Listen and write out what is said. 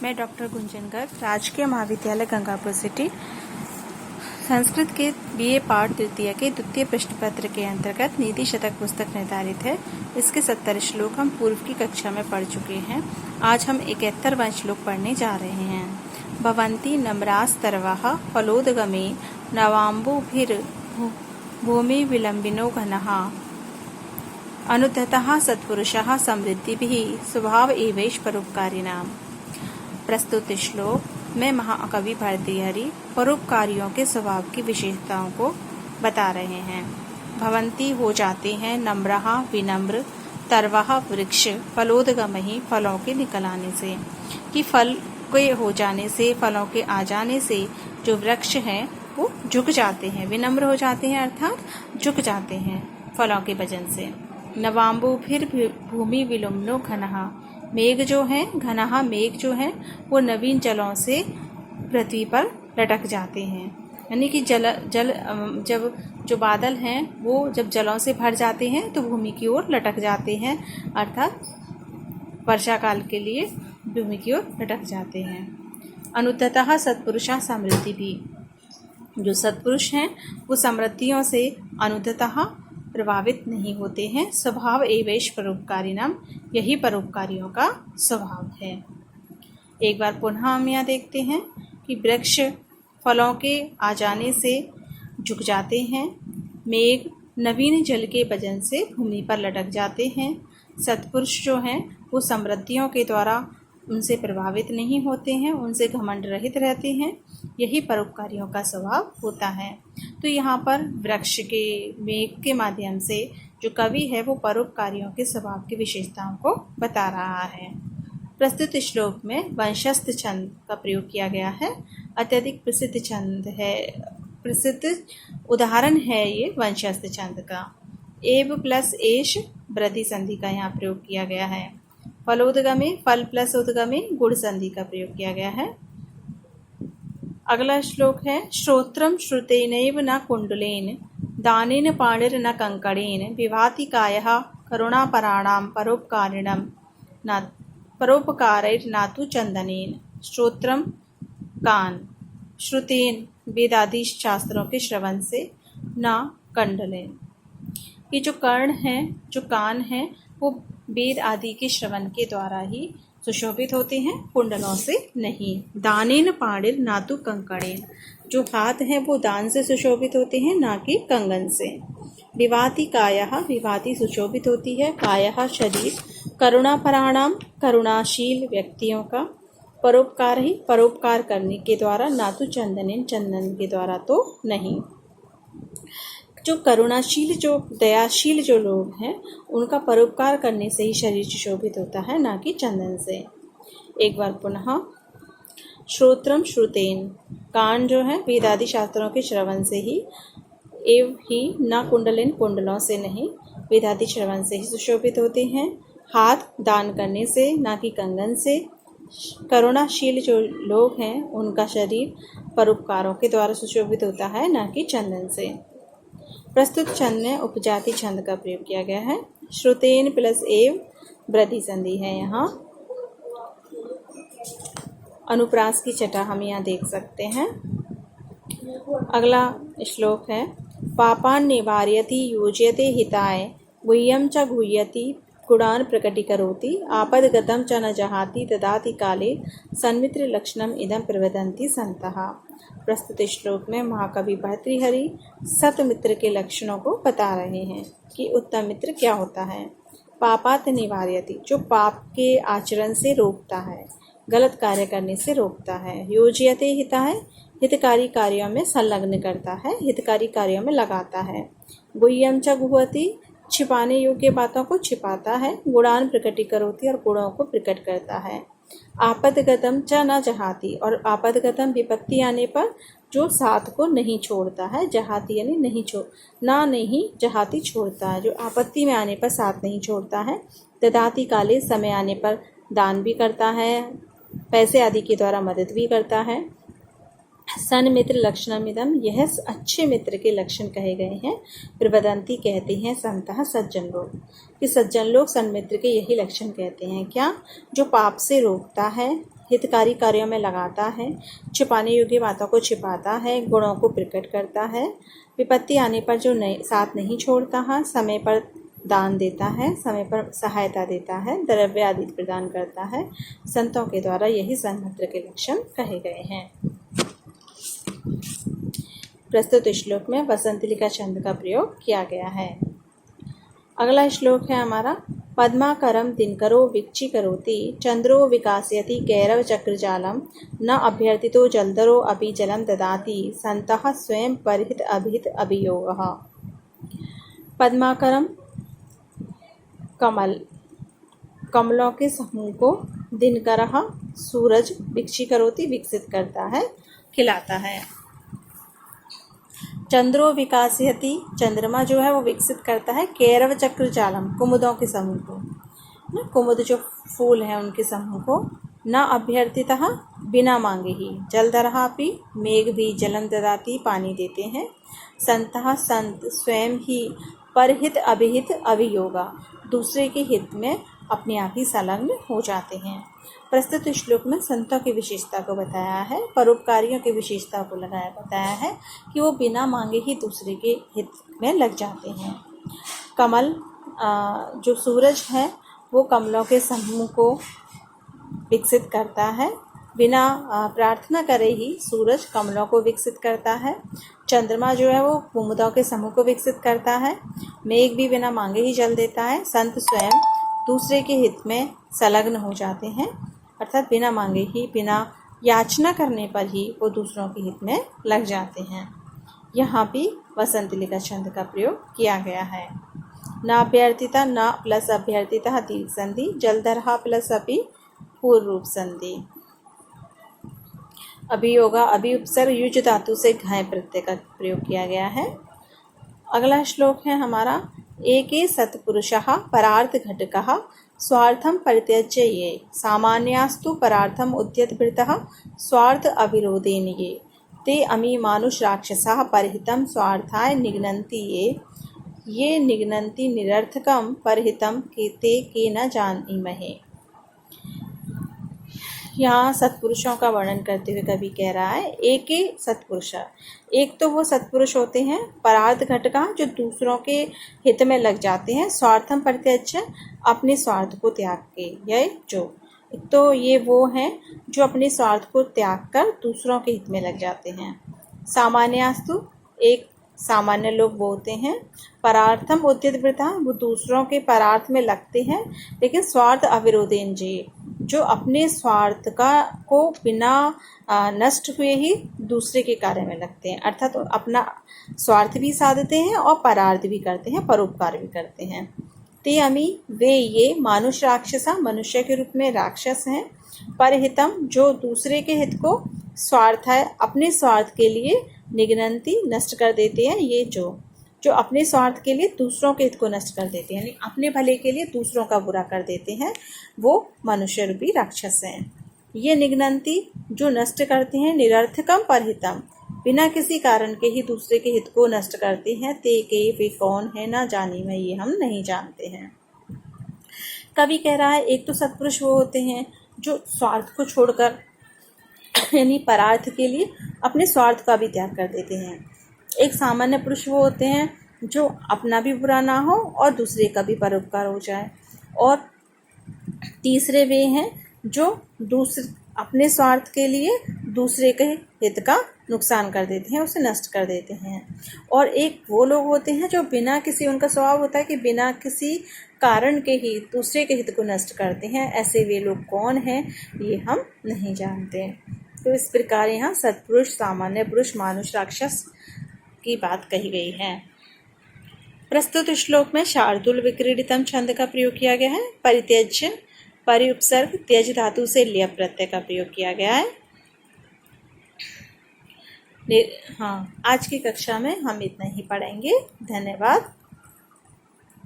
मैं डॉक्टर गुंजन गर्ग, राजकीय महाविद्यालय गंगापुर सिटी, संस्कृत के बीए पाठ तृतीय के द्वितीय प्रश्न पत्र के अंतर्गत नीति शतक पुस्तक निर्धारित है। इसके 70 श्लोक हम पूर्व की कक्षा में पढ़ चुके हैं। आज हम 71वां श्लोक पढ़ने जा रहे हैं। भवन्ति नम्रास्तर्वाः फलोदगमे नवाम्बुभिर्भूमि विलम्बिनो घनः अनुद्धतः सत्पुरुषः समृद्धिभिः स्वभाव एवैष परोपकारिणाम्। प्रस्तुत श्लोक में महाकवि भर्तृहरि परोपकारियों के स्वभाव की विशेषताओं को बता रहे हैं। भवन्ति हो जाते हैं, नम्रः विनम्र, तरवः वृक्ष, फलोदगमहि फलों के निकल आने से, कि फल के हो जाने से, फलों के आ जाने से जो वृक्ष हैं वो झुक जाते हैं, विनम्र हो जाते हैं अर्थात झुक जाते हैं फलों के वजन से। नवाम्बुभिर्भूमि विलम्बिनो घनः, मेघ जो है, घनः मेघ जो है वो नवीन जलों से पृथ्वी पर लटक जाते हैं, यानी कि जल जब जो बादल हैं वो जब जलों से भर जाते हैं तो भूमि की ओर लटक जाते हैं, अर्थात वर्षा काल के लिए भूमि की ओर लटक जाते हैं। अनुद्धतः सत्पुरुषः समृद्धि भी, जो सत्पुरुष हैं वो समृद्धियों से अनुद्धतः प्रभावित नहीं होते हैं। स्वभाव एवैष परोपकारिणाम्, यही परोपकारियों का स्वभाव है। एक बार पुनः हम यहाँ देखते हैं कि वृक्ष फलों के आ जाने से झुक जाते हैं, मेघ नवीन जल के वजन से भूमि पर लटक जाते हैं, सत्पुरुष जो हैं वो समृद्धियों के द्वारा उनसे प्रभावित नहीं होते हैं, उनसे घमंड रहित रहते हैं, यही परोपकारियों का स्वभाव होता है। तो यहाँ पर वृक्ष के मेघ के माध्यम से जो कवि है वो परोपकारियों के स्वभाव की विशेषताओं को बता रहा है। प्रस्तुत श्लोक में वंशस्थ छंद का प्रयोग किया गया है। अत्यधिक प्रसिद्ध छंद है, प्रसिद्ध उदाहरण है ये वंशस्थ छंद का। एव प्लस एष वृद्धि संधि का यहाँ प्रयोग किया गया है। फलोदगमे फल प्लस उद्गमे गुण संधि का प्रयोग किया गया है। अगला श्लोक है श्रोत्रम श्रुतेनैव न कुंडलेन दानेन पाणिर न कंकड़ेन विभाति कायः करुणापराणां परोपकारिणं न परोपकारैर्नातु चंदनेन। श्रोत्रम कान, श्रुतेन वेद आदि शास्त्रों के श्रवण से, न कंडलेन ये जो कर्ण हैं, जो कान हैं वो वेद आदि के श्रवण के द्वारा ही सुशोभित होते हैं, कुंडलों से नहीं। दानेन पाणिर नातु कंकड़ेन, जो हाथ हैं वो दान से सुशोभित होते हैं, ना कि कंगन से। विभाति कायः, विभाति सुशोभित होती है, कायः शरीर, करुणापराणाम करुणाशील व्यक्तियों का, परोपकार ही परोपकार करने के द्वारा, नातु चंदनेन चंदन के द्वारा तो नहीं। जो करुणाशील, जो दयाशील जो लोग हैं उनका परोपकार करने से ही शरीर सुशोभित होता है, ना कि चंदन से। एक बार पुनः श्रोत्रम श्रुतेन, कान जो है वेदादि शास्त्रों के श्रवण से ही, एव ही न कुंडलेन कुंडलों से नहीं, वेदादि श्रवण से ही सुशोभित होते हैं। हाथ दान करने से, ना कि कंगन से। करुणाशील जो लोग हैं उनका शरीर परोपकारों के द्वारा सुशोभित होता है, ना कि चंदन से। प्रस्तुत छंद में उपजाति छंद का प्रयोग किया गया है। श्रुतेन प्लस एव वृद्धि संधि है यहाँ। अनुप्रास की छटा हम यहाँ देख सकते हैं। अगला श्लोक है पापान निवारयति योजयते हिताय गुह्यं च गुह्यति गुणान् प्रकटीकरोति आपदगतं च न जहाति ददाति काले सन्मित्र लक्षणम इदं प्रवदन्ति संतः। प्रस्तुत श्लोक में महाकवि भर्तृहरि सतमित्र के लक्षणों को बता रहे हैं कि उत्तम मित्र क्या होता है। पापात निवारयति, जो पाप के आचरण से रोकता है, गलत कार्य करने से रोकता है। योजयते हिताय, हितकारी कार्यों में संलग्न करता है, हितकारी कार्यों में लगाता है। गुह्यं च गुह्यति, छिपाने योग्य बातों को छिपाता है। गुणान् प्रकटीकरोति, और गुणों को प्रकट करता है। आपदगतम च न जहाति, और आपदगतम विपत्ति आने पर जो साथ को नहीं छोड़ता है, जहाति यानी नहीं जहाति छोड़ता है, जो आपत्ति में आने पर साथ नहीं छोड़ता है। ददाति काले, समय आने पर दान भी करता है, पैसे आदि के द्वारा मदद भी करता है। सन्मित्र लक्षणमिदम, यह अच्छे मित्र के लक्षण कहे गए हैं। प्रवदंती कहते हैं संतः सज्जन लोग, कि सज्जन लोग सन्मित्र के यही लक्षण कहते हैं। क्या? जो पाप से रोकता है, हितकारी कार्यों में लगाता है, छिपाने योग्य बातों को छिपाता है, गुणों को प्रकट करता है, विपत्ति आने पर जो साथ नहीं छोड़ता है, समय पर दान देता है, समय पर सहायता देता है, द्रव्य आदि प्रदान करता है। संतों के द्वारा यही सन्मित्र के लक्षण कहे गए हैं। प्रस्तुत श्लोक में वसंतलिका छंद का प्रयोग किया गया है। अगला श्लोक है हमारा, पद्माकरम दिनकरो वीक्षीकरोति चंद्रो विकासयति कैरव चक्रजालम न अभ्यर्थितो जलधरो अपि जलम ददाति संतः स्वयं परिहित अभिहित अभियोगः। पद्माकरम कमलों के समूह को दिनकरः सूरज वीक्षीकरोति विकसित करता है, खिलाता है। चंद्रो विकासयति चंद्रमा जो है वो विकसित करता है, कैरव चक्र जालम कुमुदों के समूह को, कुमुद जो फूल हैं उनके समूह को, न अभ्यर्थितः बिना मांगे ही, जलधरः अपि मेघ भी जलम ददाति पानी देते हैं, संतः संत स्वयं ही, परहित अभिहित अभियोगा दूसरे के हित में अपने आप ही संलग्न हो जाते हैं। प्रस्तुत श्लोक में संतों की विशेषता को बताया है, परोपकारियों की विशेषता को बताया है कि वो बिना मांगे ही दूसरे के हित में लग जाते हैं। कमल जो सूरज है वो कमलों के समूह को विकसित करता है, बिना प्रार्थना करे ही सूरज कमलों को विकसित करता है। चंद्रमा जो है वो कुमुदों के समूह को विकसित करता है। मेघ भी बिना मांगे ही जल देता है। संत स्वयं दूसरे के हित में संलग्न हो जाते हैं, अर्थात बिना मांगे ही, बिना याचना करने पर ही वो दूसरों के हित में लग जाते हैं। यहाँ भी वसंतलिका छंद का प्रयोग किया गया है। न अभ्यर्थिता न प्लस अभ्यर्थिता दीर्घ संधि, जलधरः प्लस अपि पूर्व रूप संधि। अभियोगा अभि उपसर्ग युज धातु से घाय प्रत्यय का प्रयोग किया गया है। अगला श्लोक है हमारा, एके सत्पुरुषः परार्थ घटकः स्वार्थम परित्यज्य ये सामान्यास्तु परार्थम उद्यतभृतः स्वार्थ अविरोधेन ते अमी मानुष राक्षसः परहितं स्वार्थाय निघ्नन्ति ये निघ्नन्ति निरर्थकं परहितं ते के न जानीमहे। यहाँ सत्पुरुषों का वर्णन करते हुए कवि कह रहा है, एक ही सत्पुरुष, एक तो वो सत्पुरुष होते हैं परार्थ घटका जो दूसरों के हित में लग जाते हैं, स्वार्थम परित्यज्य अपने स्वार्थ को त्याग के, यह जो एक तो ये वो हैं जो अपने स्वार्थ को त्याग कर दूसरों के हित में लग जाते हैं। सामान्यास्तु एक सामान्य लोग वो होते हैं, परार्थम उद्यतवृता वो दूसरों के परार्थ में लगते हैं, लेकिन स्वार्थ अविरोधेन जी जो अपने स्वार्थ को बिना नष्ट हुए ही दूसरे के कार्य में लगते हैं, अर्थात तो अपना स्वार्थ भी साधते हैं और परार्थ भी करते हैं, परोपकार भी करते हैं। ते अमी वे ये मानुष राक्षसा मनुष्य के रूप में राक्षस हैं, परहितम जो दूसरे के हित को, स्वार्थ है अपने स्वार्थ के लिए, निघ्नन्ति नष्ट कर देते हैं, ये जो अपने स्वार्थ के लिए दूसरों के हित को नष्ट कर देते हैं, यानी अपने भले के लिए दूसरों का बुरा कर देते हैं, वो मनुष्य रूपी राक्षस हैं। ये निघ्नन्ति जो नष्ट करते हैं, निरर्थकम परहितम बिना किसी कारण के ही दूसरे के हित को नष्ट करते हैं, ते के वे कौन है ना जानी मैं, ये हम नहीं जानते हैं। कवि कह रहा है, एक तो सत्पुरुष वो होते हैं जो स्वार्थ को छोड़कर यानी परार्थ के लिए अपने स्वार्थ का भी त्याग कर देते हैं। एक सामान्य पुरुष वो होते हैं जो अपना भी बुरा ना हो और दूसरे का भी परोपकार हो जाए, और तीसरे वे हैं जो अपने स्वार्थ के लिए दूसरे के हित का नुकसान कर देते हैं, उसे नष्ट कर देते हैं। और एक वो लोग होते हैं जो बिना किसी, उनका स्वभाव होता है कि बिना किसी कारण के ही दूसरे के हित को नष्ट करते हैं। ऐसे वे लोग कौन हैं ये हम नहीं जानते। तो इस प्रकार यहाँ सत्पुरुष, सामान्य पुरुष, मानुष, राक्षस की बात कही गई है। प्रस्तुत श्लोक में शार्दूल विक्रीडितम छंद का प्रयोग किया गया है। परित्यज्य परि उपसर्ग त्यज धातु से लिय प्रत्यय का प्रयोग किया गया है। हाँ, आज की कक्षा में हम इतना ही पढ़ेंगे। धन्यवाद।